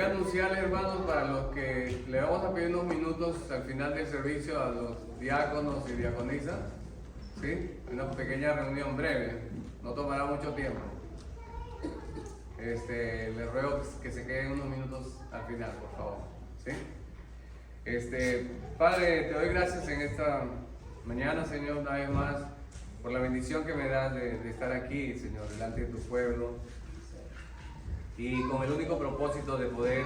anunciarles, hermanos, para los que le vamos a pedir unos minutos al final del servicio a los diáconos y diaconisas, ¿sí? Una pequeña reunión breve, no tomará mucho tiempo. Les ruego que se queden unos minutos al final, por favor, ¿sí? Padre, te doy gracias en esta mañana, Señor, una vez más, por la bendición que me das de estar aquí, Señor, delante de tu pueblo, y con el único propósito de poder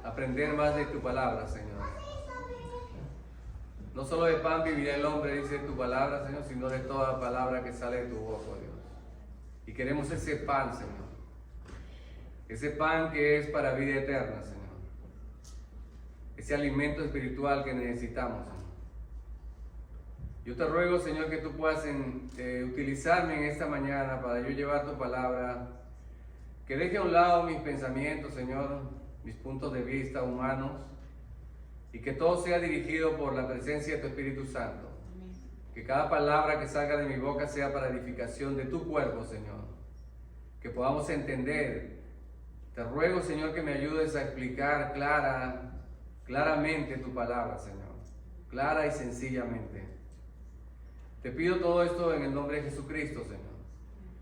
aprender más de tu palabra, Señor. No solo de pan vivirá el hombre, dice tu palabra, Señor, sino de toda palabra que sale de tu boca, oh Dios. Y queremos ese pan, Señor. Ese pan que es para vida eterna, Señor. Ese alimento espiritual que necesitamos, Señor. Yo te ruego, Señor, que tú puedas utilizarme en esta mañana para yo llevar tu palabra. Que deje a un lado mis pensamientos, Señor, mis puntos de vista humanos, y que todo sea dirigido por la presencia de tu Espíritu Santo. Amén. Que cada palabra que salga de mi boca sea para edificación de tu cuerpo, Señor. Que podamos entender. Te ruego, Señor, que me ayudes a explicar claramente tu palabra, Señor. Clara y sencillamente. Te pido todo esto en el nombre de Jesucristo, Señor.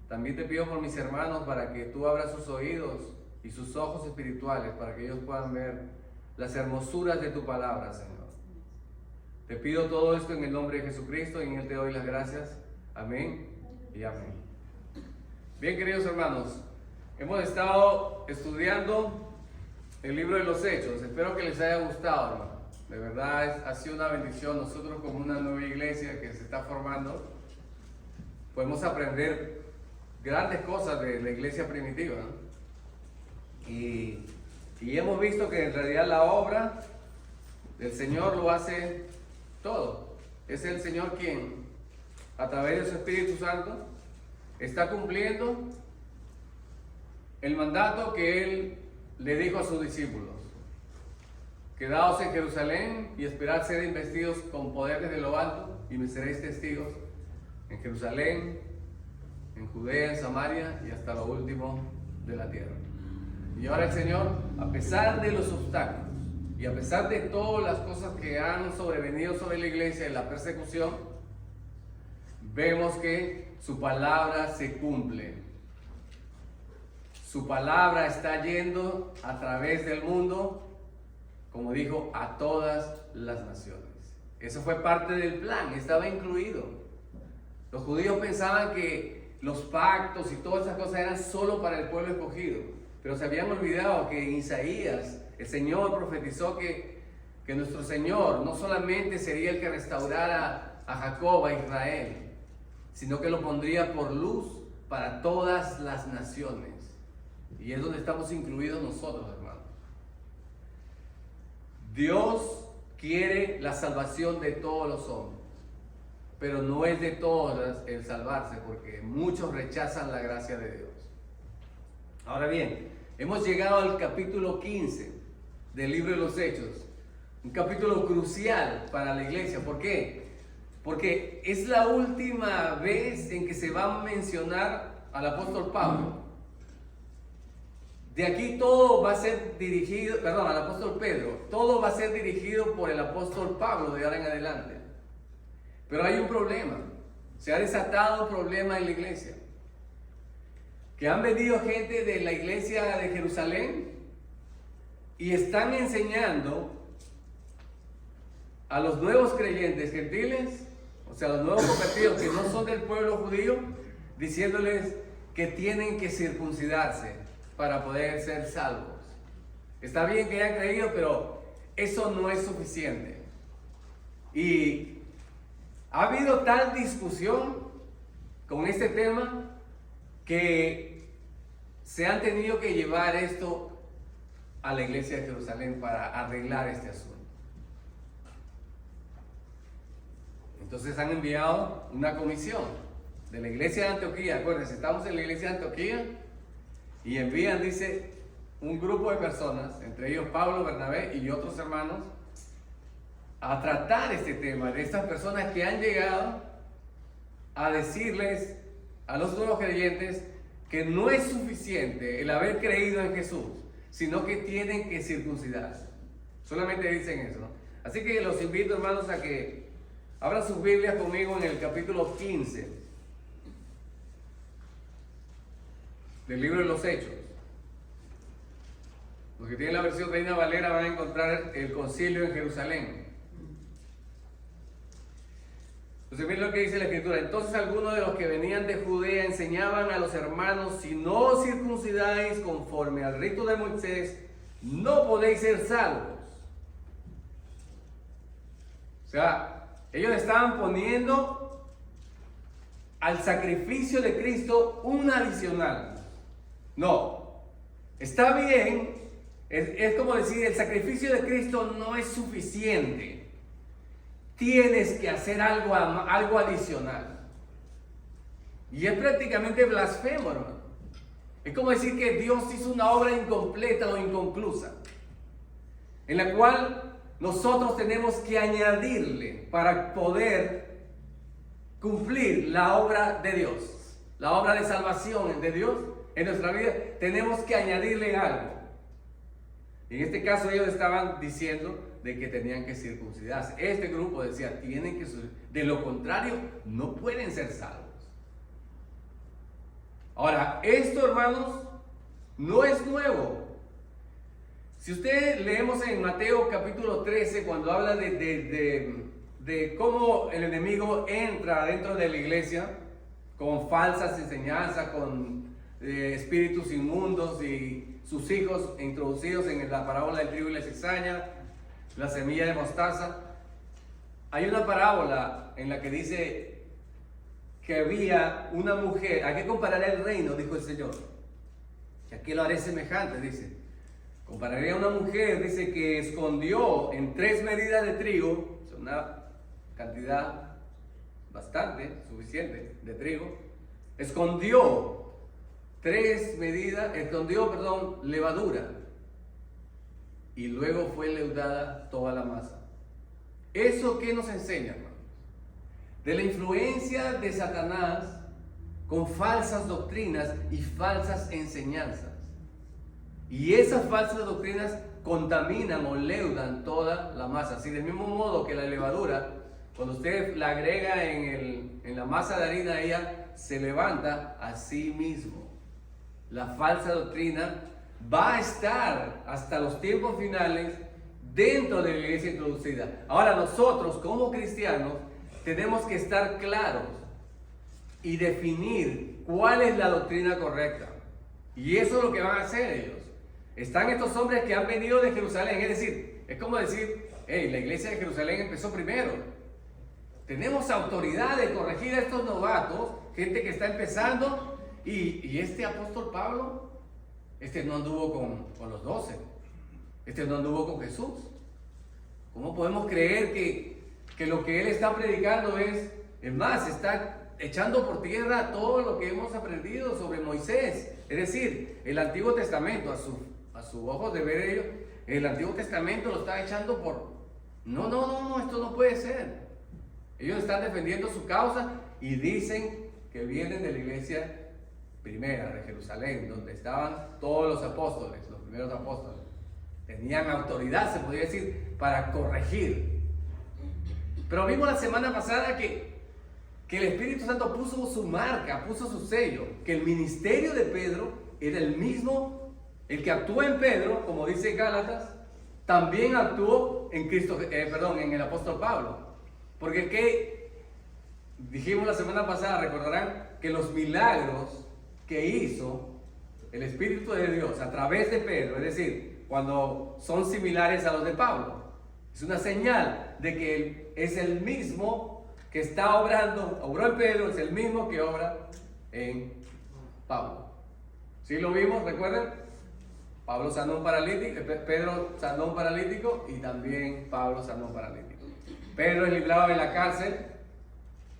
También te pido por mis hermanos para que tú abras sus oídos y sus ojos espirituales para que ellos puedan ver las hermosuras de tu palabra, Señor. Te pido todo esto en el nombre de Jesucristo y en Él te doy las gracias. Amén y amén. Bien, queridos hermanos, hemos estado estudiando el libro de los Hechos. Espero que les haya gustado, hermano. De verdad ha sido una bendición. Nosotros, como una nueva iglesia que se está formando, podemos aprender grandes cosas de la iglesia primitiva, ¿no? Y hemos visto que en realidad la obra del Señor lo hace todo. Es el Señor quien, a través de su Espíritu Santo, está cumpliendo el mandato que Él le dijo a sus discípulos. Quedaos en Jerusalén y esperad ser investidos con poder desde lo alto, y me seréis testigos en Jerusalén, en Judea, en Samaria y hasta lo último de la tierra. Y ahora el Señor, a pesar de los obstáculos y a pesar de todas las cosas que han sobrevenido sobre la iglesia y la persecución, vemos que su palabra se cumple. Su palabra está yendo a través del mundo, como dijo, a todas las naciones. Eso fue parte del plan, estaba incluido. Los judíos pensaban que los pactos y todas esas cosas eran solo para el pueblo escogido, pero se habían olvidado que en Isaías el Señor profetizó que nuestro Señor no solamente sería el que restaurara a Jacob, a Israel, sino que lo pondría por luz para todas las naciones. Y es donde estamos incluidos nosotros, hermanos. Dios quiere la salvación de todos los hombres, pero no es de todos el salvarse, porque muchos rechazan la gracia de Dios. Ahora bien, hemos llegado al capítulo 15 del libro de los Hechos, un capítulo crucial para la iglesia. ¿Por qué? Porque es la última vez en que se va a mencionar al apóstol Pablo. De aquí todo va a ser dirigido, al apóstol Pedro, todo va a ser dirigido por el apóstol Pablo de ahora en adelante. Pero hay un problema, se ha desatado un problema en la iglesia, que han venido gente de la iglesia de Jerusalén y están enseñando a los nuevos creyentes gentiles, o sea, los nuevos convertidos que no son del pueblo judío, diciéndoles que tienen que circuncidarse para poder ser salvos. Está bien que hayan creído, pero eso no es suficiente. Y ha habido tal discusión con este tema que se han tenido que llevar esto a la iglesia de Jerusalén para arreglar este asunto. Entonces han enviado una comisión de la iglesia de Antioquía. Acuérdense, estamos en la iglesia de Antioquía y envían, dice, un grupo de personas, entre ellos Pablo, Bernabé y otros hermanos, a tratar este tema de estas personas que han llegado a decirles a los nuevos creyentes que no es suficiente el haber creído en Jesús, sino que tienen que circuncidarse. Solamente dicen eso, ¿no? Así que los invito, hermanos, a que abran sus Biblias conmigo en el capítulo 15 del libro de los Hechos. Los que tienen la versión Reina Valera van a encontrar el concilio en Jerusalén. Entonces miren lo que dice la Escritura. Entonces algunos de los que venían de Judea enseñaban a los hermanos: si no circuncidáis conforme al rito de Moisés, no podéis ser salvos. O sea, ellos estaban poniendo al sacrificio de Cristo un adicional. No, está bien, es como decir, el sacrificio de Cristo no es suficiente. Tienes que hacer algo adicional. Y es prácticamente blasfemo, hermano. Es como decir que Dios hizo una obra incompleta o inconclusa, en la cual nosotros tenemos que añadirle para poder cumplir la obra de Dios, la obra de salvación de Dios en nuestra vida. Tenemos que añadirle algo. En este caso ellos estaban diciendo de que tenían que circuncidarse. Este grupo decía, tienen que circuncidarse, de lo contrario no pueden ser salvos. Ahora, esto, hermanos, no es nuevo. Si ustedes leemos en Mateo capítulo 13, cuando habla de cómo el enemigo entra dentro de la iglesia con falsas enseñanzas, con espíritus inmundos y sus hijos introducidos en la parábola del trigo y la cizaña, la semilla de mostaza. Hay una parábola en la que dice que había una mujer. ¿A qué compararé el reino?, dijo el Señor. ¿Y a qué lo haré semejante?, dice. Compararé a una mujer, dice, que escondió en 3 medidas de trigo, una cantidad bastante, suficiente de trigo, escondió levadura, y luego fue leudada toda la masa. ¿Eso qué nos enseña, hermanos? De la influencia de Satanás con falsas doctrinas y falsas enseñanzas. Y esas falsas doctrinas contaminan o leudan toda la masa. Así, del mismo modo que la levadura, cuando usted la agrega en la masa de harina, ella se levanta a sí mismo. La falsa doctrina va a estar hasta los tiempos finales dentro de la iglesia introducida. Ahora nosotros como cristianos tenemos que estar claros y definir cuál es la doctrina correcta. Y eso es lo que van a hacer ellos. Están estos hombres que han venido de Jerusalén, es decir, es como decir, hey, la iglesia de Jerusalén empezó primero. Tenemos autoridad de corregir a estos novatos, gente que está empezando, y este apóstol Pablo, este no anduvo con los 12, este no anduvo con Jesús. ¿Cómo podemos creer que lo que él está predicando es más, está echando por tierra todo lo que hemos aprendido sobre Moisés? Es decir, el Antiguo Testamento, a sus ojos de ver ellos, el Antiguo Testamento lo está echando por... No, esto no puede ser. Ellos están defendiendo su causa y dicen que vienen de la iglesia primera de Jerusalén, donde estaban todos los apóstoles, los primeros apóstoles. Tenían autoridad, se podría decir, para corregir. Pero vimos la semana pasada que el Espíritu Santo puso su marca, puso su sello, que el ministerio de Pedro era el mismo, el que actuó en Pedro, como dice Gálatas, también actuó en en el apóstol Pablo. Porque ¿qué dijimos la semana pasada? Recordarán que los milagros que hizo el Espíritu de Dios a través de Pedro, es decir, cuando son similares a los de Pablo, es una señal de que él es el mismo que está obró en Pedro, es el mismo que obra en Pablo. ¿Sí lo vimos? ¿Recuerdan? Pablo sanó un paralítico, Pedro sanó un paralítico y también Pablo sanó un paralítico. Pedro es librado en la cárcel,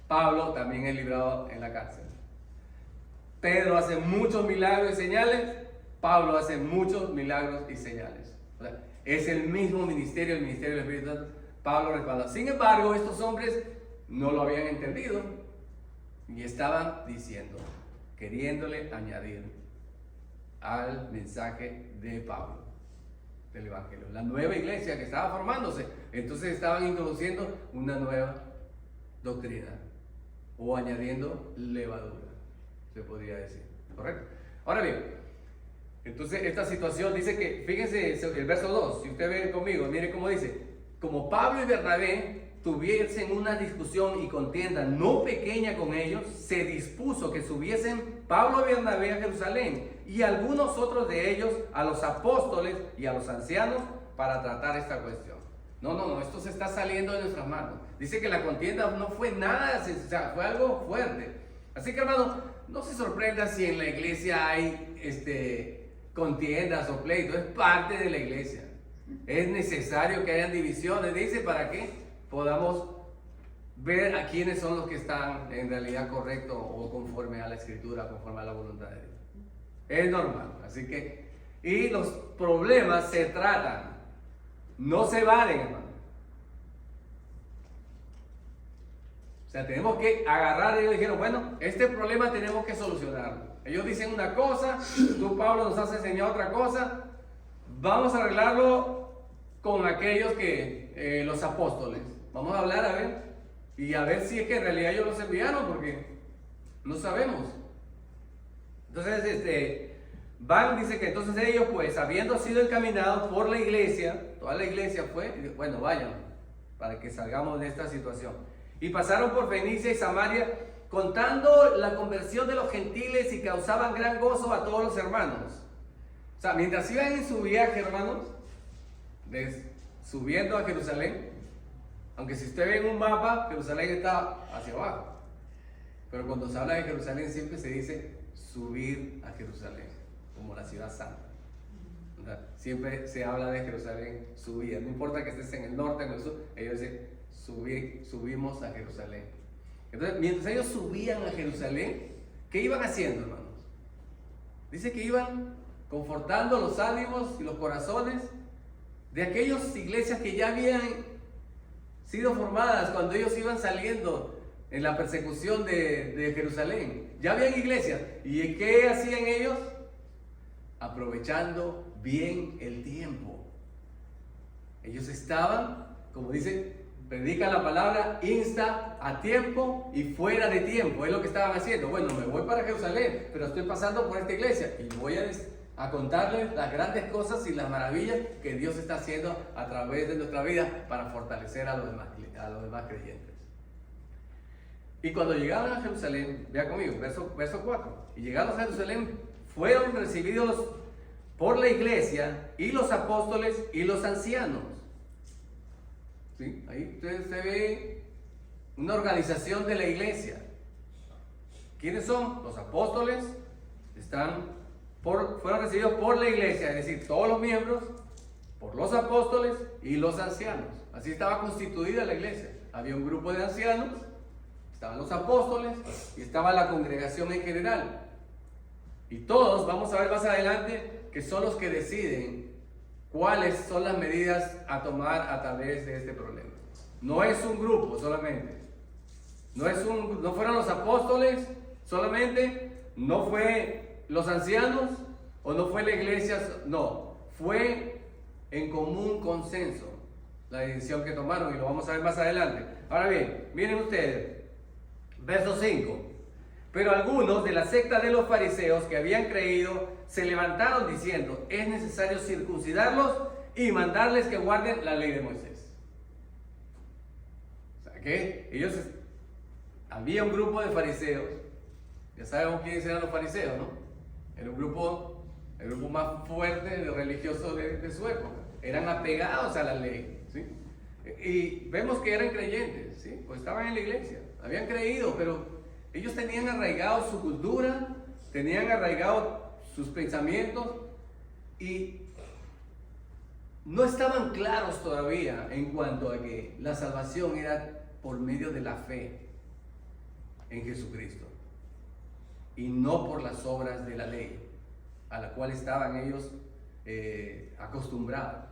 Pablo también es librado en la cárcel. Pedro hace muchos milagros y señales, Pablo hace muchos milagros y señales. O sea, es el mismo ministerio, el ministerio del Espíritu Santo. Pablo respalda. Sin embargo, estos hombres no lo habían entendido y estaban queriéndole añadir al mensaje de Pablo. del Evangelio, la nueva iglesia que estaba formándose. Entonces estaban introduciendo una nueva doctrina o añadiendo levadura, se podría decir, ¿correcto? Ahora bien, entonces esta situación dice que, fíjense el verso 2, si usted ve conmigo, mire cómo dice: como Pablo y Bernabé tuviesen una discusión y contienda no pequeña con ellos, se dispuso que subiesen Pablo y Bernabé a Jerusalén y algunos otros de ellos a los apóstoles y a los ancianos para tratar esta cuestión. No, esto se está saliendo de nuestras manos. Dice que la contienda no fue nada, o sea, fue algo fuerte. Así que, hermano, no se sorprenda si en la iglesia hay contiendas o pleitos, es parte de la iglesia. Es necesario que hayan divisiones, dice, para que podamos ver a quiénes son los que están en realidad correctos o conforme a la escritura, conforme a la voluntad de Dios. Es normal, así que, y los problemas se tratan, no se evaden, hermano. O sea, tenemos que agarrar, ellos dijeron, bueno, este problema tenemos que solucionarlo. Ellos dicen una cosa, tú, Pablo, nos has enseñado otra cosa, vamos a arreglarlo con aquellos que, los apóstoles. Vamos a hablar a ver, y a ver si es que en realidad ellos los enviaron, porque no sabemos. Entonces, dice que entonces ellos, pues, habiendo sido encaminados por la iglesia, toda la iglesia fue, bueno, vayan, para que salgamos de esta situación. Y pasaron por Fenicia y Samaria, contando la conversión de los gentiles, y causaban gran gozo a todos los hermanos. O sea, mientras iban en su viaje, hermanos, subiendo a Jerusalén, aunque si usted ve en un mapa, Jerusalén está hacia abajo. Pero cuando se habla de Jerusalén siempre se dice subir a Jerusalén, como la ciudad santa. ¿Verdad? Siempre se habla de Jerusalén, subir. No importa que estés en el norte o en el sur, ellos dicen subimos a Jerusalén. Entonces, mientras ellos subían a Jerusalén, ¿qué iban haciendo, hermanos? Dice que iban confortando los ánimos y los corazones de aquellas iglesias que ya habían sido formadas cuando ellos iban saliendo en la persecución de Jerusalén. Ya habían iglesias. ¿Y qué hacían ellos? Aprovechando bien el tiempo. Ellos estaban, como dice, predican la palabra, insta a tiempo y fuera de tiempo. Es lo que estaban haciendo. Bueno, me voy para Jerusalén, pero estoy pasando por esta iglesia y voy a contarles las grandes cosas y las maravillas que Dios está haciendo a través de nuestra vida para fortalecer a los demás creyentes. Y cuando llegaron a Jerusalén, vea conmigo, verso 4, y llegados a Jerusalén, fueron recibidos por la iglesia y los apóstoles y los ancianos. ¿Sí? Ahí usted se ve una organización de la iglesia. ¿Quiénes son? Los apóstoles fueron recibidos por la iglesia, es decir, todos los miembros, por los apóstoles y los ancianos. Así estaba constituida la iglesia. Había un grupo de ancianos, estaban los apóstoles y estaba la congregación en general. Y todos, vamos a ver más adelante, que son los que deciden cuáles son las medidas a tomar a través de este problema. No es un grupo solamente. No fueron los apóstoles solamente, no fue los ancianos o no fue la iglesia, no, fue en común consenso la decisión que tomaron, y lo vamos a ver más adelante. Ahora bien, miren ustedes, verso 5. Pero algunos de la secta de los fariseos que habían creído se levantaron diciendo: es necesario circuncidarlos y mandarles que guarden la ley de Moisés. O sea que había un grupo de fariseos, ya sabemos quiénes eran los fariseos, ¿no? Era el grupo más fuerte religioso de su época. Eran apegados a la ley, ¿sí? Y vemos que eran creyentes, ¿sí? Pues estaban en la iglesia, habían creído, pero ellos tenían arraigado su cultura, tenían arraigado sus pensamientos y no estaban claros todavía en cuanto a que la salvación era por medio de la fe en Jesucristo y no por las obras de la ley a la cual estaban ellos acostumbrados.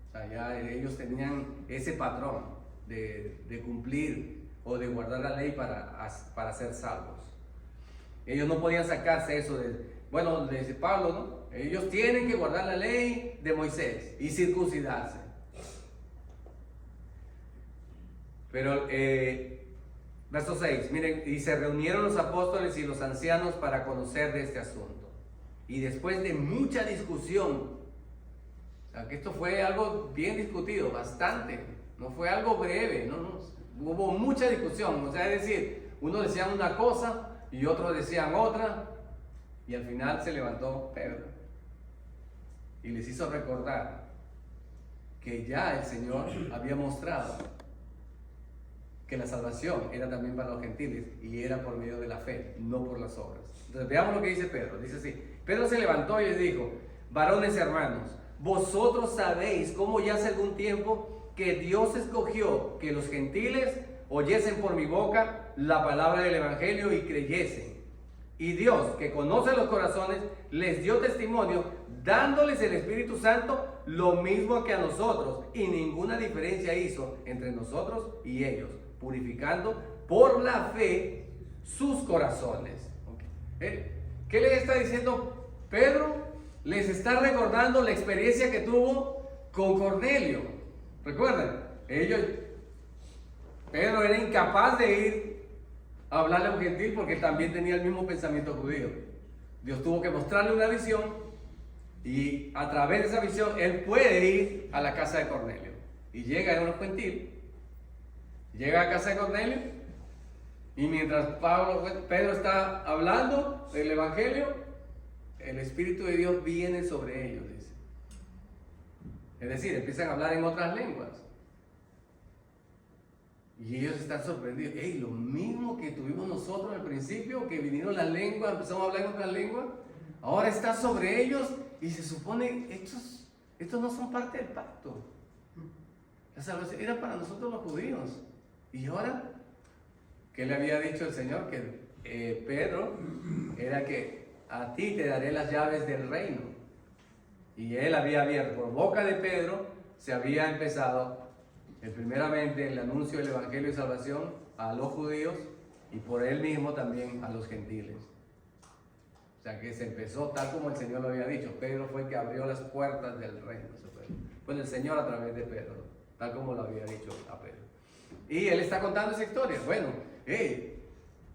O sea, ya ellos tenían ese patrón de cumplir o de guardar la ley para ser salvos. Ellos no podían sacarse eso bueno, le dice Pablo, ¿no? Ellos tienen que guardar la ley de Moisés y circuncidarse. Pero, verso 6, miren, y se reunieron los apóstoles y los ancianos para conocer de este asunto. Y después de mucha discusión, o sea, que esto fue algo bien discutido, bastante, no fue algo breve, hubo mucha discusión, o sea, es decir, uno decía una cosa y otros decían otra, y al final se levantó Pedro y les hizo recordar que ya el Señor había mostrado que la salvación era también para los gentiles y era por medio de la fe, no por las obras. Entonces veamos lo que dice Pedro. Dice así: Pedro se levantó y les dijo: varones hermanos, vosotros sabéis cómo ya hace algún tiempo que Dios escogió que los gentiles oyesen por mi boca la palabra del evangelio y creyesen. Y Dios, que conoce los corazones, les dio testimonio, dándoles el Espíritu Santo lo mismo que a nosotros, y ninguna diferencia hizo entre nosotros y ellos, purificando por la fe sus corazones. ¿Qué les está diciendo Pedro? Les está recordando la experiencia que tuvo con Cornelio. Recuerden, Pedro era incapaz de ir a hablarle a un gentil porque también tenía el mismo pensamiento judío. Dios tuvo que mostrarle una visión y a través de esa visión él puede ir a la casa de Cornelio. Y llega a un gentil, llega a casa de Cornelio, y mientras Pedro está hablando del evangelio, el Espíritu de Dios viene sobre ellos, dice. Es decir, empiezan a hablar en otras lenguas. Y ellos están sorprendidos. Lo mismo que tuvimos nosotros al principio, que vinieron las lenguas, empezamos a hablar en otras lenguas, ahora está sobre ellos y se supone estos no son parte del pacto. La salvación era para nosotros los judíos. Y ahora, ¿qué le había dicho el Señor? Que Pedro era que a ti te daré las llaves del reino. Y él había abierto, por boca de Pedro, se había empezado primeramente el anuncio del evangelio de salvación a los judíos y por él mismo también a los gentiles. O sea que se empezó tal como el Señor lo había dicho. Pedro fue el que abrió las puertas del reino. Fue el Señor a través de Pedro, tal como lo había dicho a Pedro. Y él está contando esa historia. Bueno,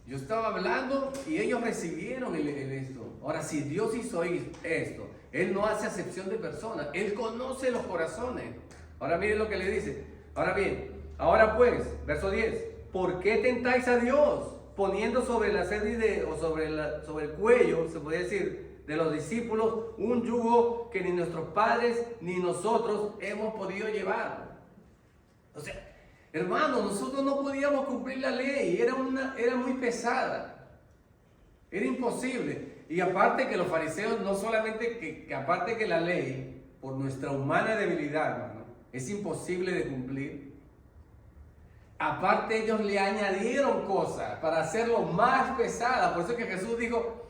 yo estaba hablando y ellos recibieron esto. Ahora, si Dios hizo esto, Él no hace acepción de personas. Él conoce los corazones. Ahora miren lo que le dice. Ahora bien, ahora pues, verso 10. ¿Por qué tentáis a Dios poniendo sobre la cerviz o sobre el cuello, se podría decir, de los discípulos un yugo que ni nuestros padres ni nosotros hemos podido llevar? O sea, hermanos, nosotros no podíamos cumplir la ley, era muy pesada, era imposible. Y aparte que los fariseos, no solamente que aparte que la ley, por nuestra humana debilidad, hermano, es imposible de cumplir, aparte ellos le añadieron cosas para hacerlo más pesada. Por eso que Jesús dijo: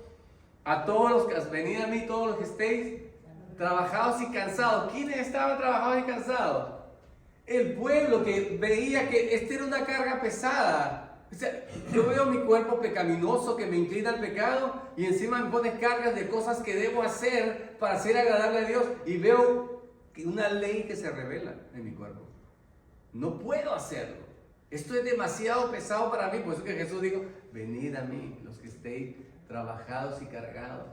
a todos los que venid a mí, todos los que estéis trabajados y cansados. ¿Quiénes estaban trabajados y cansados? El pueblo que veía que esta era una carga pesada. O sea, yo veo mi cuerpo pecaminoso que me inclina al pecado y encima me pones cargas de cosas que debo hacer para ser agradable a Dios, y veo que una ley que se revela en mi cuerpo. No puedo hacerlo. Esto es demasiado pesado para mí. Por eso que Jesús dijo: venid a mí, los que estéis trabajados y cargados,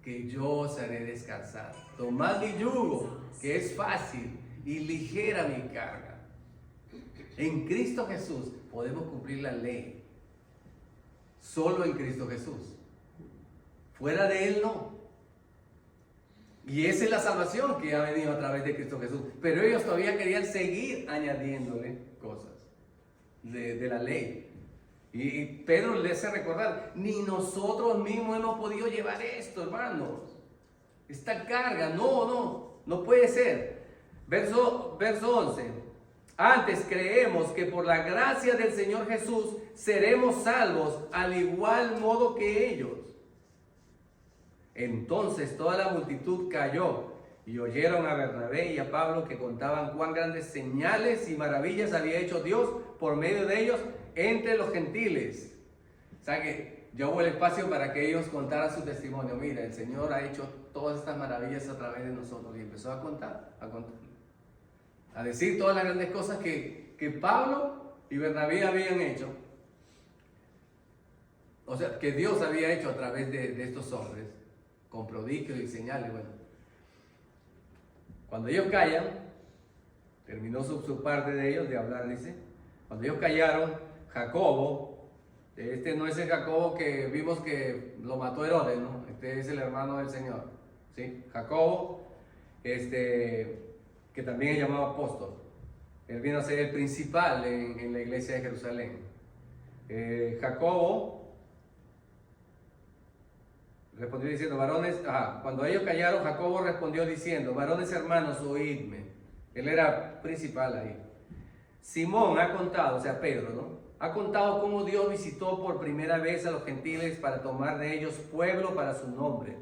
que yo os haré descansar. Tomad mi yugo, que es fácil, y ligera mi carga. En Cristo Jesús podemos cumplir la ley. Solo en Cristo Jesús. Fuera de Él no. Y esa es la salvación que ha venido a través de Cristo Jesús. Pero ellos todavía querían seguir añadiéndole cosas de la ley. Y Pedro les hace recordar: ni nosotros mismos hemos podido llevar esto, hermanos. Esta carga, no puede ser. Verso 11. Antes creemos que por la gracia del Señor Jesús seremos salvos al igual modo que ellos. Entonces toda la multitud cayó y oyeron a Bernabé y a Pablo que contaban cuán grandes señales y maravillas había hecho Dios por medio de ellos entre los gentiles. O sea que ya hubo el espacio para que ellos contaran su testimonio. Mira, el Señor ha hecho todas estas maravillas a través de nosotros. Y empezó a contar, a decir todas las grandes cosas que Pablo y Bernabé habían hecho. O sea, que Dios había hecho a través de estos hombres, con prodigios y señales. Bueno, cuando ellos callan, terminó su parte de ellos de hablar, dice. Cuando ellos callaron, Jacobo, este no es el Jacobo que vimos que lo mató Herodes, ¿no? Este es el hermano del Señor, ¿sí? Jacobo, que también es llamado apóstol. Él vino a ser el principal en la iglesia de Jerusalén. Jacobo respondió diciendo, varones, cuando ellos callaron, Jacobo respondió diciendo, varones hermanos, oídme. Él era principal ahí. Simón ha contado, o sea, Pedro, ¿no? Ha contado cómo Dios visitó por primera vez a los gentiles para tomar de ellos pueblo para su nombre.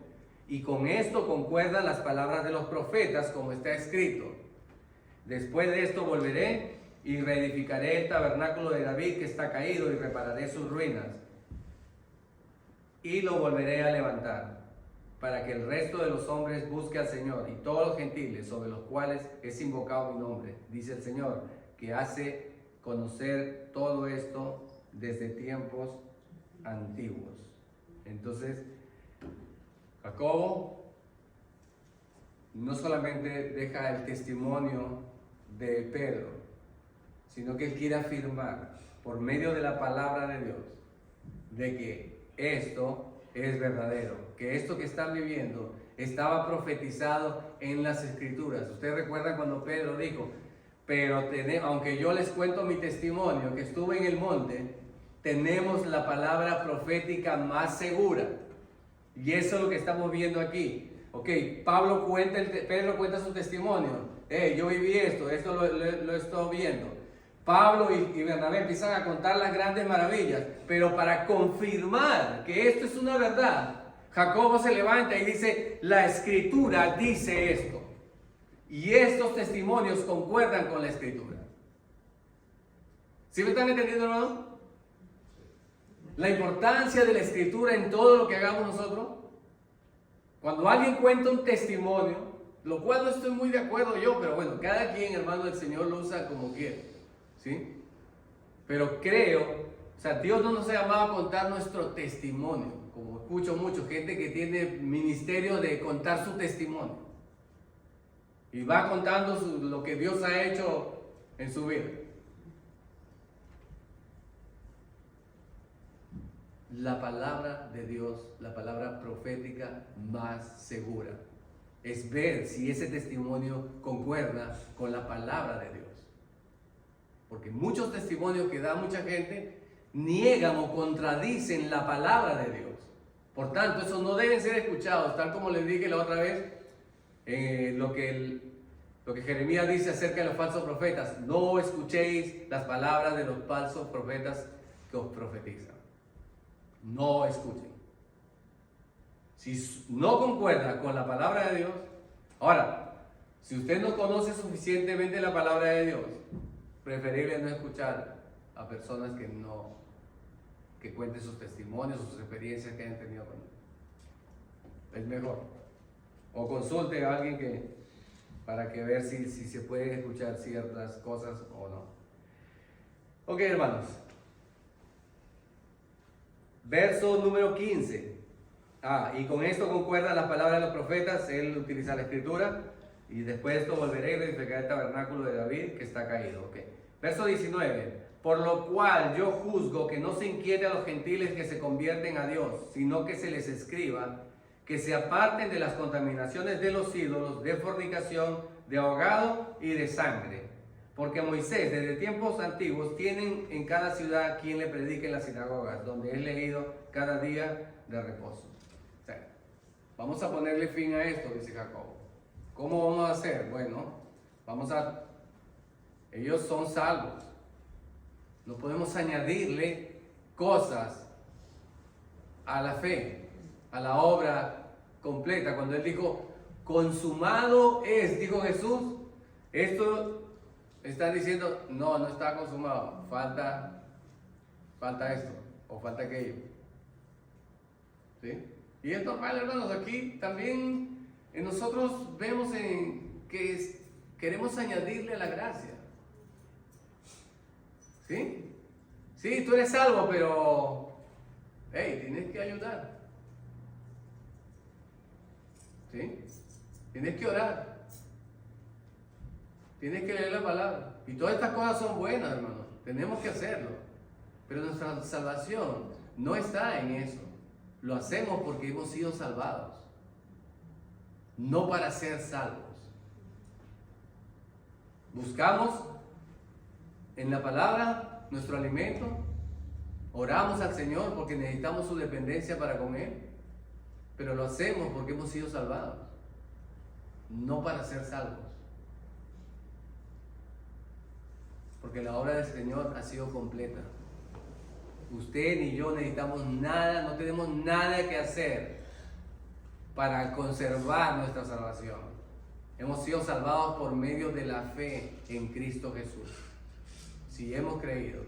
Y con esto concuerdan las palabras de los profetas, como está escrito. Después de esto volveré y reedificaré el tabernáculo de David que está caído y repararé sus ruinas. Y lo volveré a levantar, para que el resto de los hombres busque al Señor y todos los gentiles sobre los cuales es invocado mi nombre, dice el Señor, que hace conocer todo esto desde tiempos antiguos. Entonces, Jacobo no solamente deja el testimonio de Pedro, sino que él quiere afirmar por medio de la palabra de Dios de que esto es verdadero, que esto que están viviendo estaba profetizado en las Escrituras. Ustedes recuerdan cuando Pedro dijo, pero aunque yo les cuento mi testimonio, que estuve en el monte, tenemos la palabra profética más segura. Y eso es lo que estamos viendo aquí. Ok, Pedro cuenta su testimonio. Yo viví esto lo estoy viendo. Pablo y Bernabé empiezan a contar las grandes maravillas, pero para confirmar que esto es una verdad, Jacobo se levanta y dice, la Escritura dice esto. Y estos testimonios concuerdan con la Escritura. ¿Sí me están entendiendo, hermano? La importancia de la Escritura en todo lo que hagamos nosotros. Cuando alguien cuenta un testimonio, lo cual no estoy muy de acuerdo yo, pero bueno, cada quien, hermano del Señor, lo usa como quiere. ¿Sí? Pero creo, o sea, Dios no nos ha llamado a contar nuestro testimonio, como escucho mucho, gente que tiene ministerio de contar su testimonio y va contando lo que Dios ha hecho en su vida. La palabra de Dios, la palabra profética más segura, es ver si ese testimonio concuerda con la palabra de Dios. Porque muchos testimonios que da mucha gente niegan o contradicen la palabra de Dios. Por tanto, esos no deben ser escuchados, tal como les dije la otra vez, lo que Jeremías dice acerca de los falsos profetas. No escuchéis las palabras de los falsos profetas que os profetizan. No escuchen. Si no concuerda con la palabra de Dios, ahora, si usted no conoce suficientemente la palabra de Dios, preferible no escuchar a personas que cuenten sus testimonios, sus experiencias que hayan tenido con él. Es mejor. O consulte a alguien para que ver si se pueden escuchar ciertas cosas o no. Ok, hermanos. Verso número 15. Y con esto concuerdan las palabras de los profetas. Él utiliza la escritura. Y después de esto volveré y reedificaré el tabernáculo de David que está caído. Okay. Verso 19. Por lo cual yo juzgo que no se inquiete a los gentiles que se convierten a Dios, sino que se les escriba que se aparten de las contaminaciones de los ídolos, de fornicación, de ahogado y de sangre. Porque Moisés, desde tiempos antiguos, tienen en cada ciudad quien le predique en las sinagogas, donde es leído cada día de reposo. O sea, vamos a ponerle fin a esto, dice Jacobo. ¿Cómo vamos a hacer? Bueno, ellos son salvos. No podemos añadirle cosas a la fe, a la obra completa. Cuando él dijo, consumado es, dijo Jesús, esto está diciendo, no está consumado, falta esto o falta aquello. ¿Sí? Y es normal, hermanos, aquí también nosotros vemos que queremos añadirle a la gracia. ¿Sí? Sí, tú eres salvo, pero hey, tienes que ayudar. ¿Sí? Tienes que orar. Tienes que leer la palabra. Y todas estas cosas son buenas, hermano. Tenemos que hacerlo. Pero nuestra salvación no está en eso. Lo hacemos porque hemos sido salvados. No para ser salvos. Buscamos en la palabra nuestro alimento. Oramos al Señor porque necesitamos su dependencia para con Él. Pero lo hacemos porque hemos sido salvados. No para ser salvos. Porque la obra del Señor ha sido completa. Usted ni yo necesitamos nada, no tenemos nada que hacer para conservar nuestra salvación. Hemos sido salvados por medio de la fe en Cristo Jesús. Si hemos creído.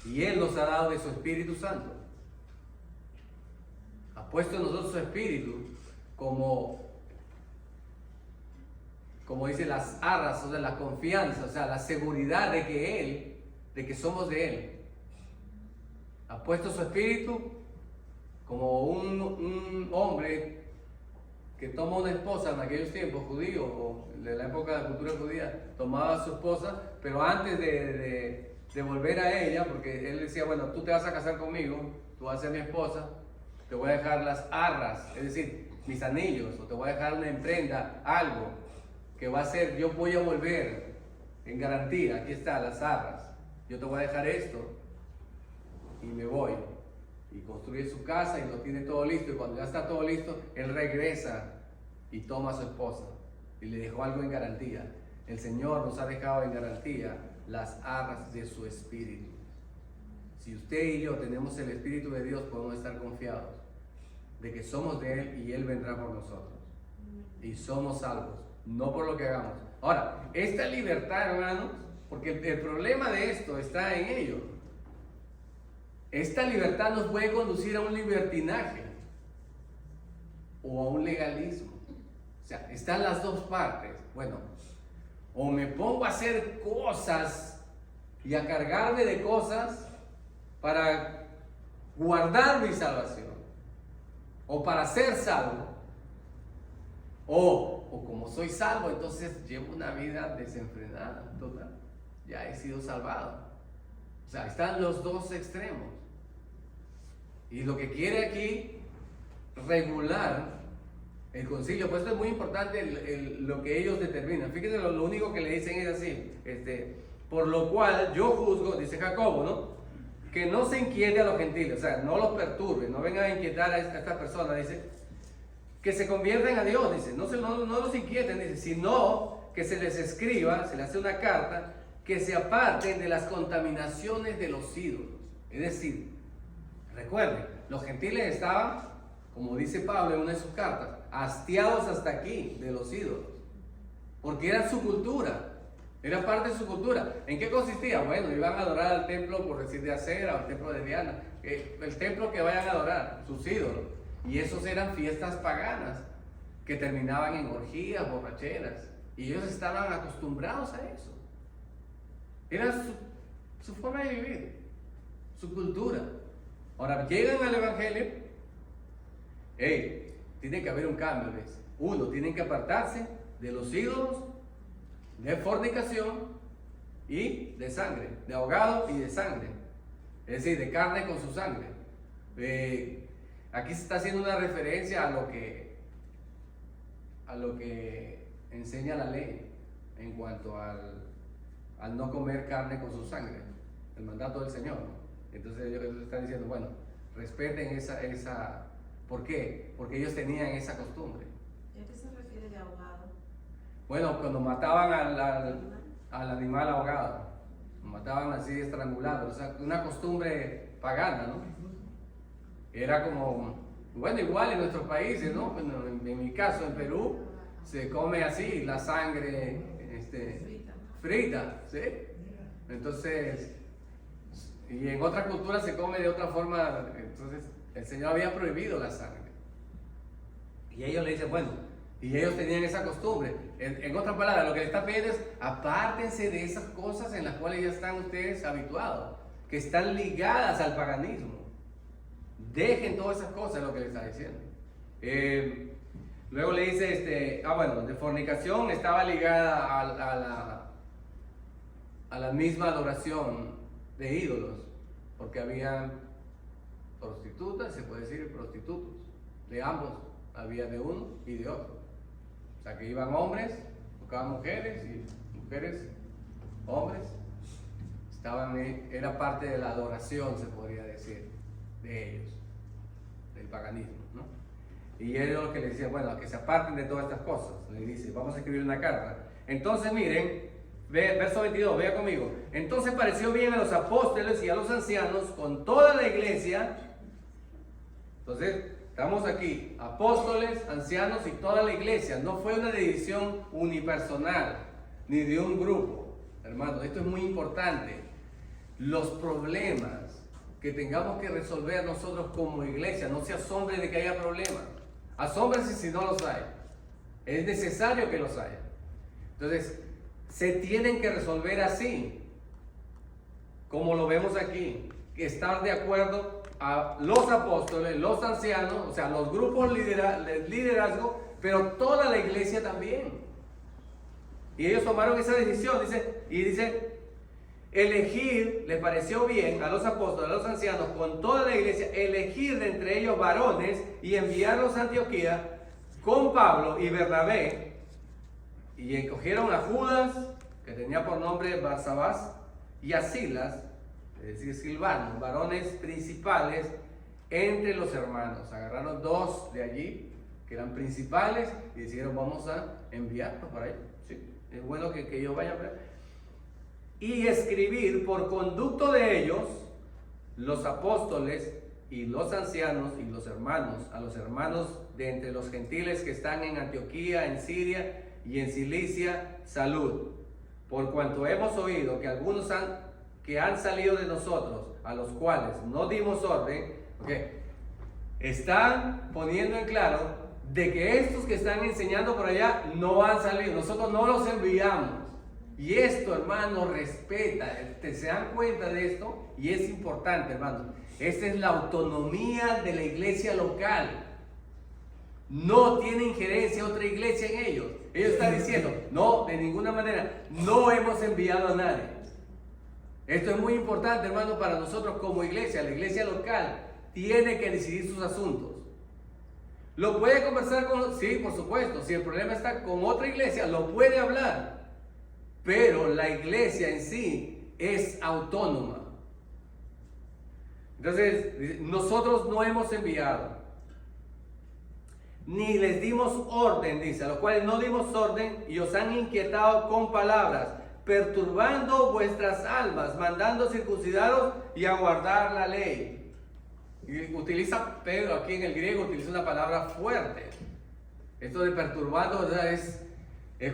Y Él nos ha dado de su Espíritu Santo. Ha puesto en nosotros su Espíritu como dice, las arras, o sea, la confianza, o sea, la seguridad de que somos de Él. Ha puesto su Espíritu como un hombre que toma una esposa en aquellos tiempos judíos, o de la época de la cultura judía, tomaba a su esposa, pero antes de volver a ella, porque él decía, bueno, tú te vas a casar conmigo, tú vas a ser mi esposa, te voy a dejar las arras, es decir, mis anillos, o te voy a dejar una prenda, algo que va a ser, yo voy a volver en garantía, aquí está, las arras, yo te voy a dejar esto, y me voy. Y construye su casa y lo tiene todo listo, y cuando ya está todo listo, él regresa y toma a su esposa, y le dejó algo en garantía. El Señor nos ha dejado en garantía las arras de su Espíritu. Si usted y yo tenemos el Espíritu de Dios, podemos estar confiados de que somos de Él y Él vendrá por nosotros. Y somos salvos, no por lo que hagamos. Ahora, esta libertad, hermanos, porque el problema de esto está en ello. Esta libertad nos puede conducir a un libertinaje o a un legalismo. O sea, están las dos partes. Bueno, o me pongo a hacer cosas y a cargarme de cosas para guardar mi salvación, o para ser salvo, o como soy salvo, entonces llevo una vida desenfrenada, total. Ya he sido salvado. O sea, están los dos extremos. Y lo que quiere aquí regular el concilio, pues esto es muy importante lo que ellos determinan. Fíjense, lo único que le dicen es así, por lo cual yo juzgo, dice Jacobo, ¿no? Que no se inquiete a los gentiles, o sea, no los perturbe, no vengan a inquietar a esta persona, dice, que se convierten a Dios, dice, no los inquieten, dice, sino que se les escriba, se les hace una carta, que se aparten de las contaminaciones de los ídolos. Es decir, recuerden, los gentiles estaban, como dice Pablo en una de sus cartas, hastiados hasta aquí de los ídolos, porque era su cultura, era parte de su cultura. ¿En qué consistía? Bueno, iban a adorar al templo, por decir, de Acera, o al templo de Diana, el templo que vayan a adorar, sus ídolos, y esos eran fiestas paganas, que terminaban en orgías, borracheras, y ellos estaban acostumbrados a eso. Era su forma de vivir, su cultura. Ahora, llegan al Evangelio, tiene que haber un cambio, ¿ves? Uno, tienen que apartarse de los ídolos, de fornicación y de sangre, de ahogado y de sangre. Es decir, de carne con su sangre. Aquí se está haciendo una referencia a lo que enseña la ley en cuanto al no comer carne con su sangre, el mandato del Señor, ¿no? Entonces ellos están diciendo, bueno, respeten esa. ¿Por qué? Porque ellos tenían esa costumbre. ¿A qué se refiere de ahogado? Bueno, cuando mataban al animal ahogado, lo mataban así estrangulado, o sea, una costumbre pagana, ¿no? Era como, bueno, igual en nuestros países, ¿no? Bueno, en mi caso, en Perú, se come así, la sangre frita, ¿sí? Entonces, y en otras culturas se come de otra forma, entonces El Señor había prohibido la sangre. Y ellos le dicen, bueno, y ellos tenían esa costumbre. En otras palabras, lo que le está pidiendo es, apártense de esas cosas en las cuales ya están ustedes habituados, que están ligadas al paganismo. Dejen todas esas cosas, es lo que le está diciendo. Luego le dice, bueno, de fornicación estaba ligada a la misma adoración de ídolos, porque había prostitutas, se puede decir prostitutos, de ambos, había de uno y de otro. O sea que iban hombres, buscaban mujeres, y mujeres, hombres, era parte de la adoración, se podría decir, de ellos, del paganismo, ¿no? Y él es lo que le decía, bueno, que se aparten de todas estas cosas. Le dice, vamos a escribir una carta. Entonces miren, verso 22, vea conmigo. Entonces pareció bien a los apóstoles y a los ancianos con toda la iglesia. Entonces, estamos aquí, apóstoles, ancianos y toda la iglesia. No fue una división unipersonal, ni de un grupo. Hermanos, esto es muy importante. Los problemas que tengamos que resolver nosotros como iglesia, no se asombre de que haya problemas. Asómbrese si no los hay. Es necesario que los haya. Entonces, se tienen que resolver así, como lo vemos aquí, que estar de acuerdo a los apóstoles, los ancianos, o sea, los grupos de liderazgo, pero toda la iglesia también. Y ellos tomaron esa decisión, dice, elegir, les pareció bien a los apóstoles, a los ancianos, con toda la iglesia, elegir de entre ellos varones y enviarlos a Antioquía con Pablo y Bernabé, y escogieron a Judas, que tenía por nombre Barsabás, y a Silas, es decir, Silvano, varones principales entre los hermanos. Agarraron dos de allí, que eran principales, y dijeron, vamos a enviarlos para allá. Sí, es bueno que ellos vayan para allá. Y escribir por conducto de ellos, los apóstoles y los ancianos y los hermanos, a los hermanos de entre los gentiles que están en Antioquía, en Siria y en Cilicia, salud. Por cuanto hemos oído que algunos que han salido de nosotros, a los cuales no dimos orden, están poniendo en claro de que estos que están enseñando por allá no han salido, nosotros no los enviamos. Y esto, hermano, respeta, se dan cuenta de esto, y es importante, hermano. Esta es la autonomía de la iglesia local. No tiene injerencia otra iglesia en ellos. Ellos están diciendo, no, de ninguna manera, no hemos enviado a nadie. Esto es muy importante, hermano, para nosotros como iglesia. La iglesia local tiene que decidir sus asuntos. ¿Lo puede conversar con? Sí, por supuesto. Si el problema está con otra iglesia, lo puede hablar. Pero la iglesia en sí es autónoma. Entonces, nosotros no hemos enviado, ni les dimos orden, dice, a los cuales no dimos orden y os han inquietado con palabras, perturbando vuestras almas, mandando circuncidaros y aguardar la ley. Y utiliza Pedro aquí en el griego, utiliza una palabra fuerte. Esto de perturbando, ¿verdad? Es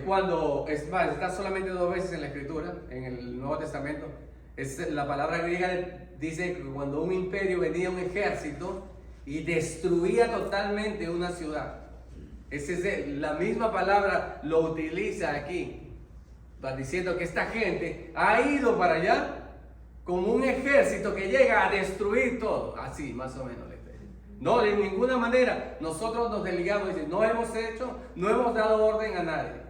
cuando, es más, está solamente 2 veces en la Escritura, en el Nuevo Testamento. La palabra griega dice que cuando un imperio venía un ejército y destruía totalmente una ciudad. La misma palabra lo utiliza aquí, diciendo que esta gente ha ido para allá como un ejército que llega a destruir todo. Así, más o menos. No, de ninguna manera nosotros nos desligamos y decimos, no hemos hecho, no hemos dado orden a nadie.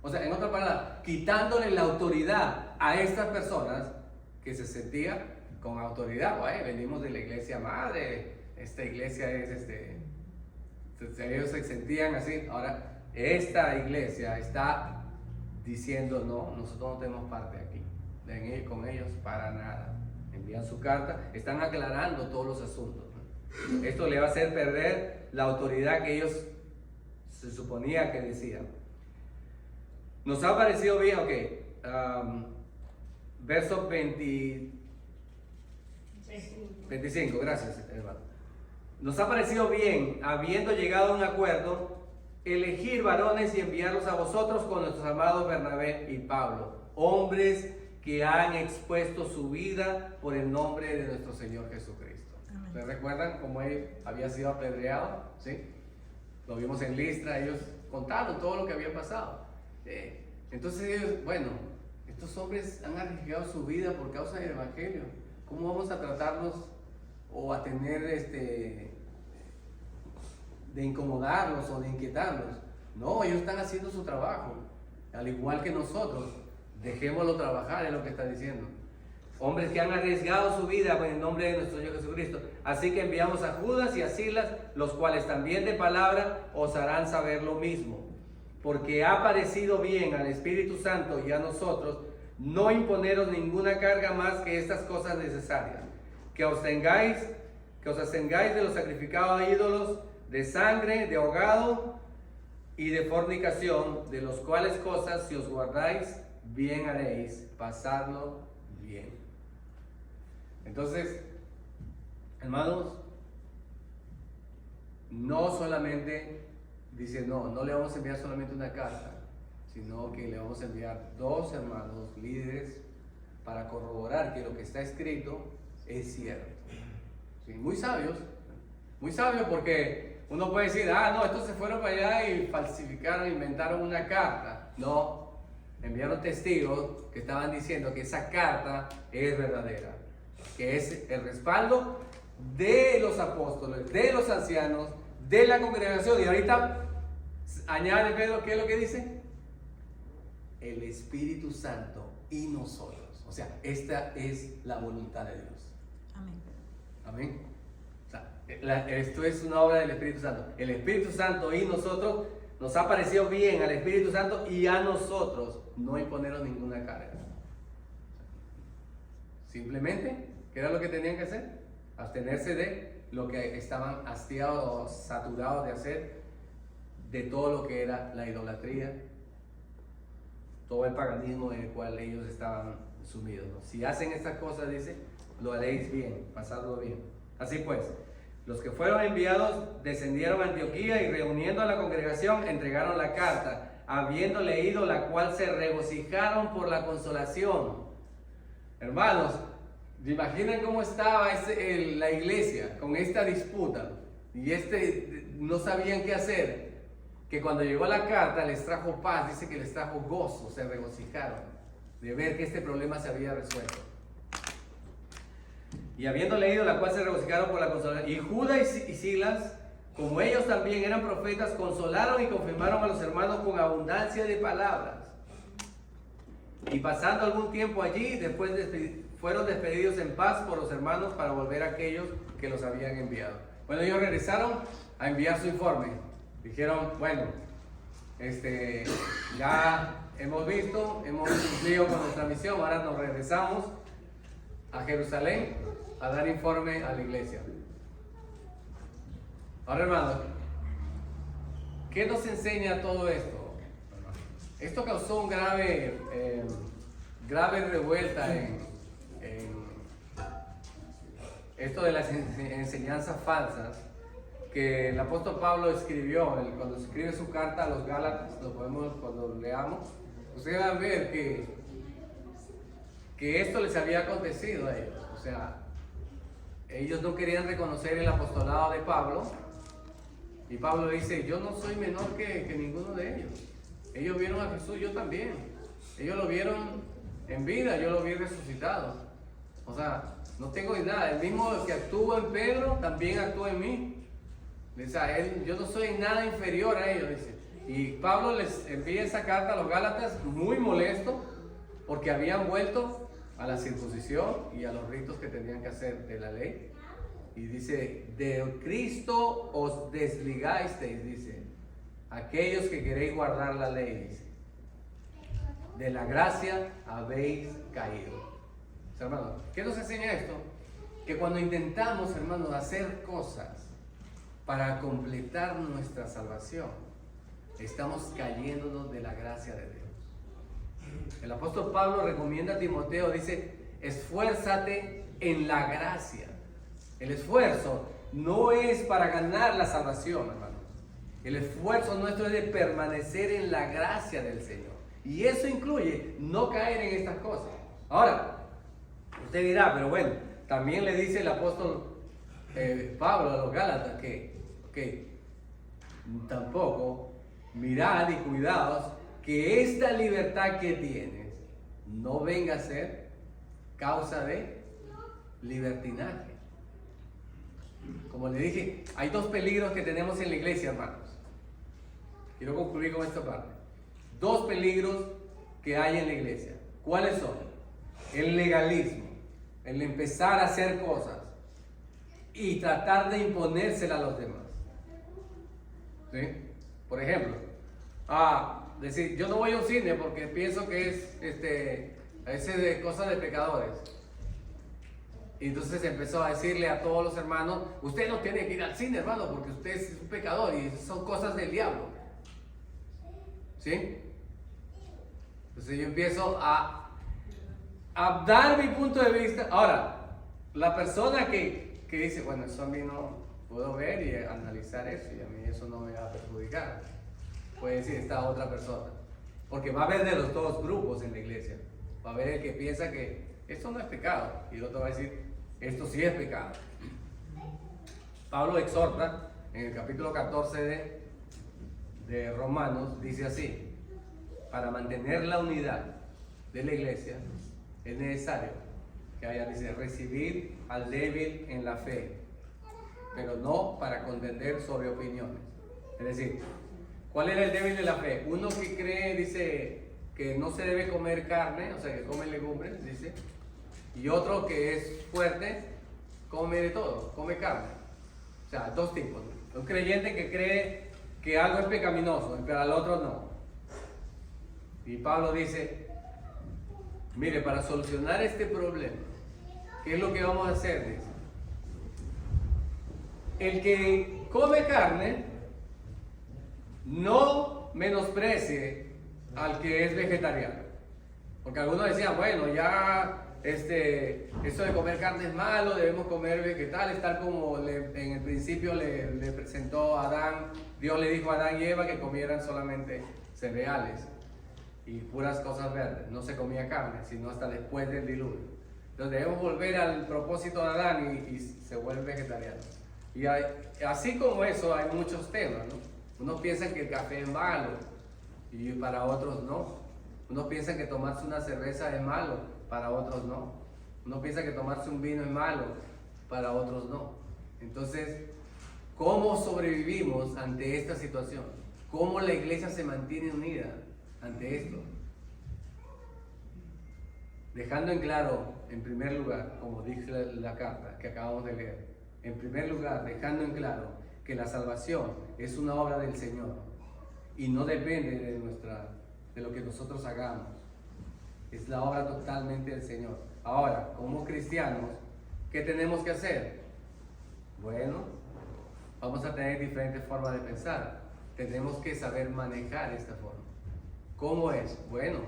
O sea, en otras palabras, quitándole la autoridad a estas personas que se sentían con autoridad. Venimos de la iglesia madre, esta iglesia es, ellos se sentían así. Ahora, esta iglesia está diciendo, no, nosotros no tenemos parte aquí, con ellos para nada. Envían su carta, están aclarando todos los asuntos. Esto le va a hacer perder la autoridad que ellos se suponía que decían. Nos ha parecido bien, verso 25, gracias, hermano. Nos ha parecido bien, habiendo llegado a un acuerdo, elegir varones y enviarlos a vosotros con nuestros amados Bernabé y Pablo, hombres que han expuesto su vida por el nombre de nuestro Señor Jesucristo. ¿Se recuerdan cómo él había sido apedreado? ¿Sí? Lo vimos en Listra, ellos contaron todo lo que había pasado. Entonces ellos, bueno, estos hombres han arriesgado su vida por causa del Evangelio. ¿Cómo vamos a tratarlos o a tener de incomodarlos o de inquietarlos? No, ellos están haciendo su trabajo, al igual que nosotros. Dejémoslo trabajar, es lo que está diciendo. Hombres que han arriesgado su vida en el nombre de nuestro Señor Jesucristo. Así que enviamos a Judas y a Silas, los cuales también de palabra os harán saber lo mismo. Porque ha parecido bien al Espíritu Santo y a nosotros no imponeros ninguna carga más que estas cosas necesarias. Que os abstengáis de los sacrificados a ídolos, de sangre, de ahogado y de fornicación, de los cuales cosas si os guardáis, bien haréis, pasadlo bien. Entonces, hermanos, no solamente dice, no le vamos a enviar solamente una carta, sino que le vamos a enviar 2 hermanos líderes para corroborar que lo que está escrito es cierto. Sí, muy sabios porque uno puede decir, no, estos se fueron para allá y falsificaron, inventaron una carta. No, enviaron testigos que estaban diciendo que esa carta es verdadera, que es el respaldo de los apóstoles, de los ancianos, de la congregación. Y ahorita añade Pedro, ¿qué es lo que dice? El Espíritu Santo y nosotros. O sea, esta es la voluntad de Dios. Amén. Amén. O sea, esto es una obra del Espíritu Santo. El Espíritu Santo y nosotros, nos ha parecido bien al Espíritu Santo y a nosotros no imponeros ninguna carga. Simplemente, ¿qué era lo que tenían que hacer? Abstenerse de lo que estaban hastiados o saturados de hacer, de todo lo que era la idolatría, todo el paganismo en el cual ellos estaban sumidos, ¿no? Si hacen estas cosas, dice, lo haréis bien, pasadlo bien. Así pues, los que fueron enviados descendieron a Antioquía y reuniendo a la congregación entregaron la carta, habiendo leído la cual se regocijaron por la consolación. Hermanos, ¿imaginan cómo estaba la iglesia con esta disputa? Y no sabían qué hacer. Que cuando llegó la carta les trajo paz, dice que les trajo gozo, se regocijaron de ver que este problema se había resuelto. Y habiendo leído la cual se regocijaron por la consolación. Y Judas y Silas, como ellos también eran profetas, consolaron y confirmaron a los hermanos con abundancia de palabras. Y pasando algún tiempo allí, después fueron despedidos en paz por los hermanos para volver a aquellos que los habían enviado. Bueno, ellos regresaron a enviar su informe. Dijeron, bueno, ya hemos visto, hemos cumplido con nuestra misión, ahora nos regresamos a Jerusalén a dar informe a la iglesia. Ahora, hermanos, ¿qué nos enseña todo esto? Esto causó un grave revuelta en esto de las enseñanzas falsas que el apóstol Pablo escribió. Cuando escribe su carta a los Gálatas, lo podemos, cuando leamos, ustedes van a ver que esto les había acontecido a ellos. O sea, ellos no querían reconocer el apostolado de Pablo, y Pablo dice, yo no soy menor que ninguno de ellos. Ellos vieron a Jesús, yo también. Ellos lo vieron en vida, yo lo vi resucitado. O sea, no tengo nada. El mismo que actúa en Pedro, también actúa en mí. Dice, yo no soy nada inferior a ellos, dice. Y Pablo les envía esa carta a los Gálatas muy molesto porque habían vuelto a la circuncisión y a los ritos que tenían que hacer de la ley. Y dice, de Cristo os desligasteis, dice, aquellos que queréis guardar la ley, dice. De la gracia habéis caído. O sea, hermanos, ¿qué nos enseña esto? Que cuando intentamos, hermanos, hacer cosas para completar nuestra salvación, estamos cayéndonos de la gracia de Dios. El apóstol Pablo recomienda a Timoteo, dice, esfuérzate en la gracia. El esfuerzo no es para ganar la salvación, hermanos. El esfuerzo nuestro es de permanecer en la gracia del Señor. Y eso incluye no caer en estas cosas. Ahora, usted dirá, pero bueno, también le dice el apóstol Pablo a los Gálatas que, tampoco mirad y cuidaos que esta libertad que tienes no venga a ser causa de libertinaje. Como le dije, hay dos peligros que tenemos en la iglesia, hermanos. Quiero concluir con esta parte. Dos peligros que hay en la iglesia. ¿Cuáles son? El legalismo, el empezar a hacer cosas y tratar de imponérsela a los demás. ¿Sí? Por ejemplo, decir, yo no voy a un cine porque pienso que es ese de cosas de pecadores. Y entonces empezó a decirle a todos los hermanos, usted no tiene que ir al cine, hermano, porque usted es un pecador y son cosas del diablo. ¿Sí? Entonces yo empiezo a dar mi punto de vista. Ahora, la persona que dice, bueno, eso a mí no puedo ver y analizar eso y a mí eso no me va a perjudicar, puede decir esta otra persona. Porque va a haber de los dos grupos en la iglesia. Va a haber el que piensa que esto no es pecado y el otro va a decir, esto sí es pecado. Pablo exhorta en el capítulo 14 de Romanos, dice así: para mantener la unidad de la iglesia es necesario que haya, dice, recibir al débil en la fe, pero no para contender sobre opiniones. Es decir, ¿cuál era el débil de la fe? Uno que cree, dice, que no se debe comer carne, o sea, que come legumbres, dice, y otro que es fuerte, come de todo, come carne. O sea, dos tipos. Un creyente que cree que algo es pecaminoso, pero al otro no. Y Pablo dice, mire, para solucionar este problema, ¿qué es lo que vamos a hacer? Dice, el que come carne no menosprecie al que es vegetariano. Porque algunos decían, bueno, ya eso de comer carne es malo, debemos comer vegetales, tal como en el principio le presentó a Adán. Dios le dijo a Adán y Eva que comieran solamente cereales y puras cosas verdes, no se comía carne, sino hasta después del diluvio. Entonces debemos volver al propósito de Adán y se vuelve vegetariano. Y así como eso hay muchos temas, ¿no? Unos piensan que el café es malo y para otros no. Unos piensan que tomarse una cerveza es malo, para otros no. Uno piensa que tomarse un vino es malo, para otros no. Entonces, ¿cómo sobrevivimos ante esta situación? ¿Cómo la iglesia se mantiene unida ante esto? Dejando en claro, en primer lugar, como dice la carta que acabamos de leer, en primer lugar, dejando en claro que la salvación es una obra del Señor y no depende de lo que nosotros hagamos. Es la obra totalmente del Señor. Ahora, como cristianos, ¿qué tenemos que hacer? Bueno, vamos a tener diferentes formas de pensar. Tenemos que saber manejar esta forma. ¿Cómo es? Bueno,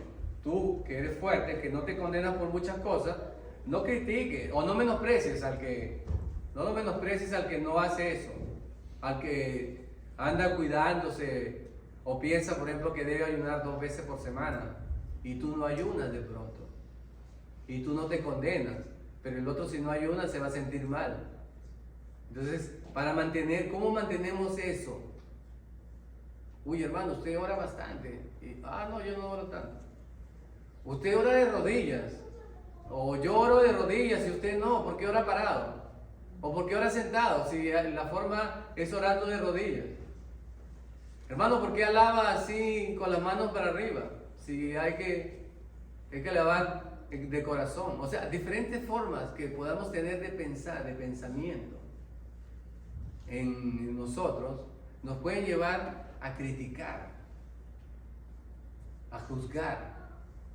tú que eres fuerte, que no te condenas por muchas cosas, no critiques o no menosprecies al que no hace eso, al que anda cuidándose o piensa, por ejemplo, que debe ayunar 2 veces por semana y tú no ayunas de pronto y tú no te condenas, pero el otro, si no ayuna, se va a sentir mal. Entonces, ¿cómo mantenemos eso? Uy, hermano, usted ora bastante. No, yo no oro tanto. Usted ora de rodillas, o yo oro de rodillas y usted no. ¿Por qué ora parado? ¿O por qué ora sentado? Si la forma es orando de rodillas. Hermano, ¿por qué alaba así con las manos para arriba? Si hay que alabar de corazón. O sea, diferentes formas que podamos tener de pensar, de pensamiento en nosotros, nos pueden llevar a criticar, a juzgar.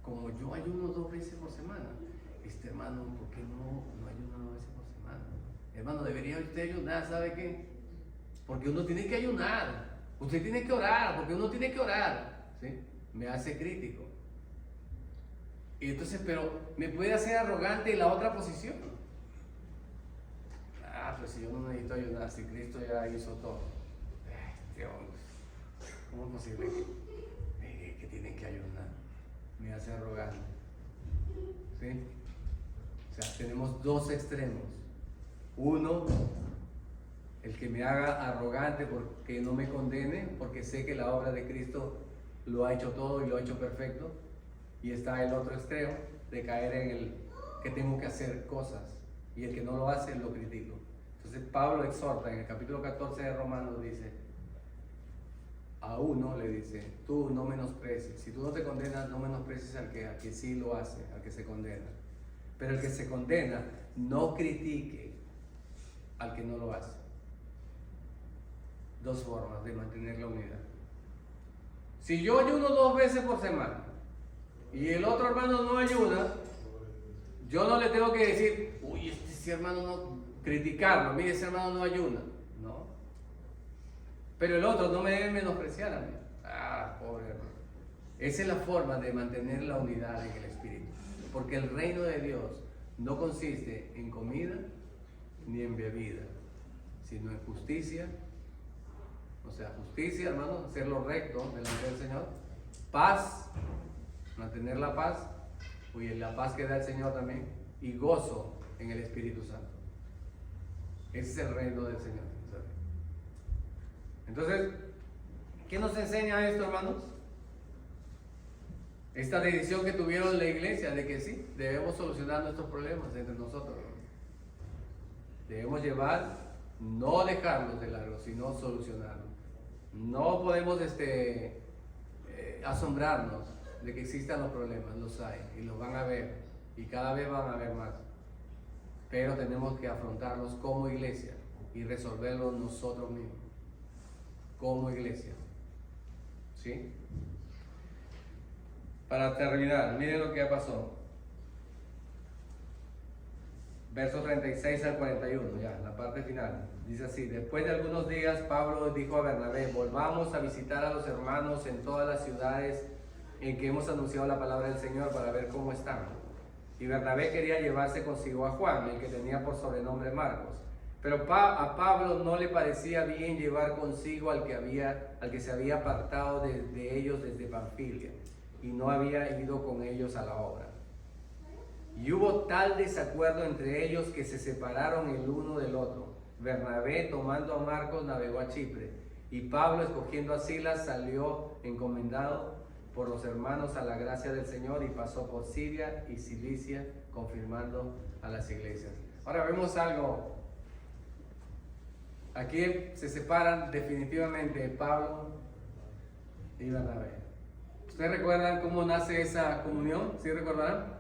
Como yo ayuno 2 veces por semana, hermano, ¿por qué no ayuna 2 veces por semana? Hermano, debería usted ayunar, ¿sabe qué? Porque uno tiene que ayunar, usted tiene que orar, porque uno tiene que orar, ¿sí? Me hace crítico. Y entonces, pero me puede hacer arrogante en la otra posición. Pues si yo no necesito ayunar, si Cristo ya hizo todo. ¿Cómo es posible que tienen que ayunar? Me hace arrogante. ¿Sí? O sea, tenemos dos extremos. Uno el que me haga arrogante porque no me condene, porque sé que la obra de Cristo lo ha hecho todo y lo ha hecho perfecto. Y está el otro extremo de caer en el que tengo que hacer cosas y el que no lo hace lo critico. Entonces Pablo exhorta en el capítulo 14 de Romanos, dice, a uno le dice, tú no menosprecies, si tú no te condenas, no menosprecies al que sí lo hace, al que se condena. Pero el que se condena, no critique al que no lo hace. Dos formas de mantener la unidad. Si yo ayuno 2 veces por semana y el otro hermano no ayuda, yo no le tengo que decir, uy, ese hermano no, criticarlo, mire, ese hermano no ayuna. No. Pero el otro no me debe menospreciar a mí. Ah, pobre hermano. Esa es la forma de mantener la unidad en el espíritu. Porque el reino de Dios no consiste en comida ni en bebida, sino en justicia. O sea, justicia, hermano, hacer lo recto delante del Señor. Paz, mantener la paz, y la paz que da el Señor también. Y gozo en el Espíritu Santo. Ese es el reino del Señor. Entonces, ¿qué nos enseña esto, hermanos? Esta decisión que tuvieron la iglesia de que sí, debemos solucionar nuestros problemas entre nosotros. Debemos llevar, no dejarlos de largo, sino solucionarlos. No podemos asombrarnos de que existan los problemas, los hay y los van a ver y cada vez van a haber más. Pero tenemos que afrontarlos como iglesia y resolverlos nosotros mismos, como iglesia. ¿Sí? Para terminar, miren lo que pasó. Versos 36 al 41, ya, la parte final. Dice así: después de algunos días, Pablo dijo a Bernabé, volvamos a visitar a los hermanos en todas las ciudades en que hemos anunciado la palabra del Señor para ver cómo están. Y Bernabé quería llevarse consigo a Juan, el que tenía por sobrenombre Marcos. Pero a Pablo no le parecía bien llevar consigo al que se había apartado de ellos desde Panfilia, y no había ido con ellos a la obra. Y hubo tal desacuerdo entre ellos que se separaron el uno del otro. Bernabé, tomando a Marcos, navegó a Chipre, y Pablo, escogiendo a Silas, salió encomendado por los hermanos a la gracia del Señor y pasó por Siria y Cilicia, confirmando a las iglesias. Ahora vemos algo. Aquí se separan definitivamente Pablo y Bernabé. ¿Ustedes recuerdan cómo nace esa comunión? ¿Sí recordarán?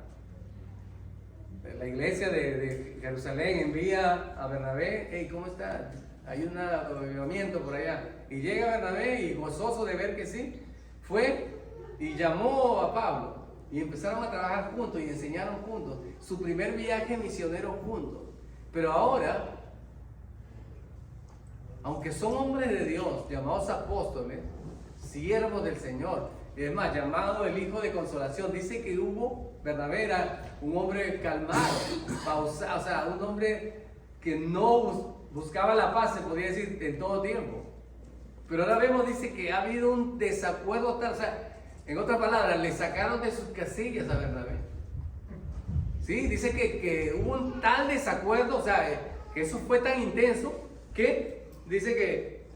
La iglesia de Jerusalén envía a Bernabé, hey, ¿cómo está? Hay un avivamiento por allá. Y llega Bernabé y gozoso de ver que sí, fue y llamó a Pablo. Y empezaron a trabajar juntos y enseñaron juntos. Su primer viaje misionero juntos. Pero ahora, aunque son hombres de Dios, llamados apóstoles, siervos del Señor, y es más, llamado el Hijo de Consolación, dice que Bernabé era un hombre calmado, pausado, o sea, un hombre que no buscaba la paz, se podría decir, en todo tiempo. Pero ahora vemos, dice que ha habido un desacuerdo tal, o sea, en otras palabras, le sacaron de sus casillas a Bernabé. Sí, dice que hubo un tal desacuerdo, o sea, que eso fue tan intenso que dice que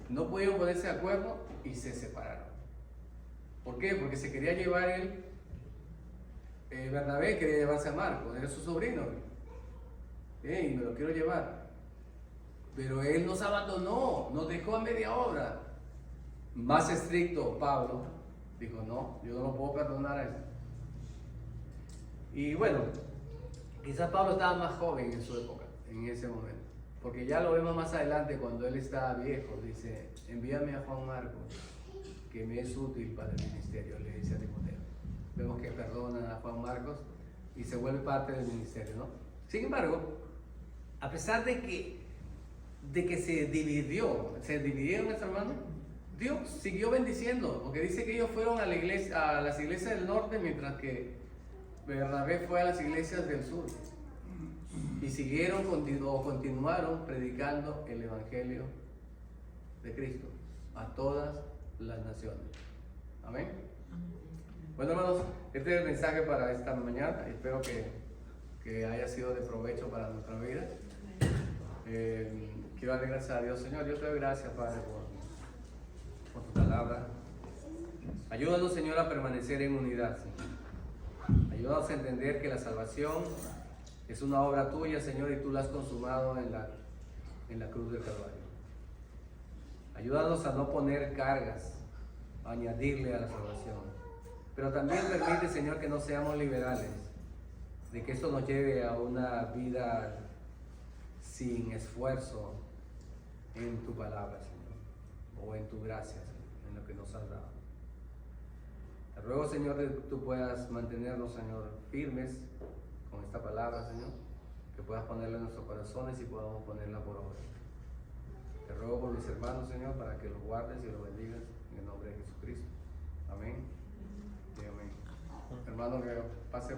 no pudieron ponerse de acuerdo y se separaron. ¿Por qué? Porque se quería llevar Bernabé quería llevarse a Marcos, era su sobrino. Y me lo quiero llevar. Pero él nos abandonó, nos dejó a media obra. Más estricto, Pablo dijo, no, yo no lo puedo perdonar a eso. Y bueno, quizás Pablo estaba más joven en su época, en ese momento. Porque ya lo vemos más adelante cuando él está viejo. Dice, envíame a Juan Marcos, que me es útil para el ministerio, le dice a Timoteo. Vemos que perdona a Juan Marcos y se vuelve parte del ministerio, ¿no? Sin embargo, a pesar de que se dividieron nuestros hermanos, Dios siguió bendiciendo, porque dice que ellos fueron a las iglesias del norte, mientras que Bernabé fue a las iglesias del sur. Y continuaron predicando el evangelio de Cristo a todas las naciones. Amén. Bueno, hermanos, este es el mensaje para esta mañana. Espero que haya sido de provecho para nuestra vida. Quiero darle gracias a Dios, Señor. Yo te doy gracias, Padre, por tu palabra. Ayúdanos, Señor, a permanecer en unidad, Señor. Ayúdanos a entender que la salvación es una obra tuya, Señor, y tú la has consumado en la cruz del Calvario. Ayúdanos a no poner cargas, a añadirle a la salvación. Pero también permite, Señor, que no seamos liberales, de que esto nos lleve a una vida sin esfuerzo en tu palabra, Señor, o en tu gracia, Señor, en lo que nos has dado. Te ruego, Señor, que tú puedas mantenernos, Señor, firmes con esta palabra, Señor, que puedas ponerla en nuestros corazones y podamos ponerla por obra. Te ruego por mis hermanos, Señor, para que los guardes y los bendigas en el nombre de Jesucristo. Amén y amén. Hermano, que pase.